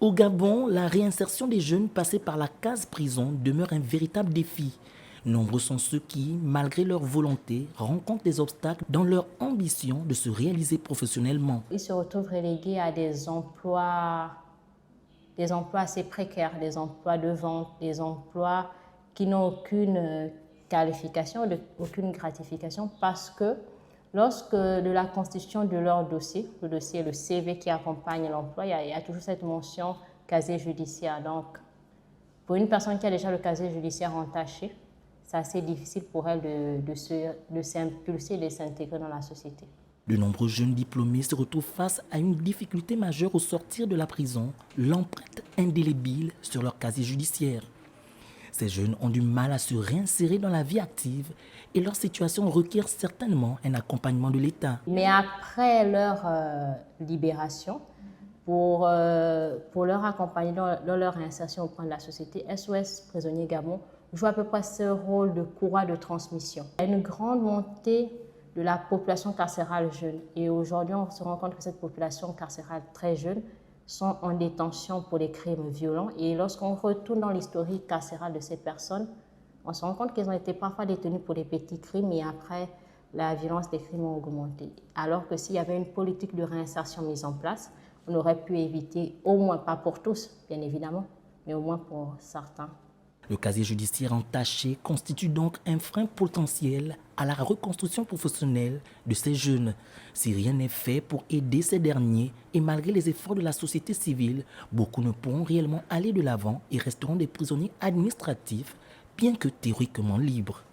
Au Gabon, la réinsertion des jeunes passés par la case prison demeure un véritable défi. Nombreux sont ceux qui, malgré leur volonté, rencontrent des obstacles dans leur ambition de se réaliser professionnellement. Ils se retrouvent relégués à des emplois assez précaires, des emplois de vente, des emplois qui n'ont aucune qualification, aucune gratification parce que lorsque de la constitution de leur dossier, le dossier, le CV qui accompagne l'emploi, il y a toujours cette mention casier judiciaire. Donc, pour une personne qui a déjà le casier judiciaire entaché, c'est assez difficile pour elle de s'impulser, de s'intégrer dans la société. De nombreux jeunes diplômés se retrouvent face à une difficulté majeure au sortir de la prison, l'empreinte indélébile sur leur casier judiciaire. Ces jeunes ont du mal à se réinsérer dans la vie active et leur situation requiert certainement un accompagnement de l'État. Mais après leur libération, pour leur accompagner dans leur insertion auprès de la société, SOS Prisonniers Gabon joue à peu près ce rôle de courroie de transmission. Il y a une grande montée de la population carcérale jeune. Et aujourd'hui, on se rend compte que cette population carcérale très jeune sont en détention pour des crimes violents. Et lorsqu'on retourne dans l'historique carcéral de ces personnes, on se rend compte qu'ils ont été parfois détenus pour des petits crimes et après, la violence des crimes a augmenté. Alors que s'il y avait une politique de réinsertion mise en place, on aurait pu éviter, au moins pas pour tous, bien évidemment, mais au moins pour certains. Le casier judiciaire entaché constitue donc un frein potentiel à la reconstruction professionnelle de ces jeunes. Si rien n'est fait pour aider ces derniers, et malgré les efforts de la société civile, beaucoup ne pourront réellement aller de l'avant et resteront des prisonniers administratifs, bien que théoriquement libres.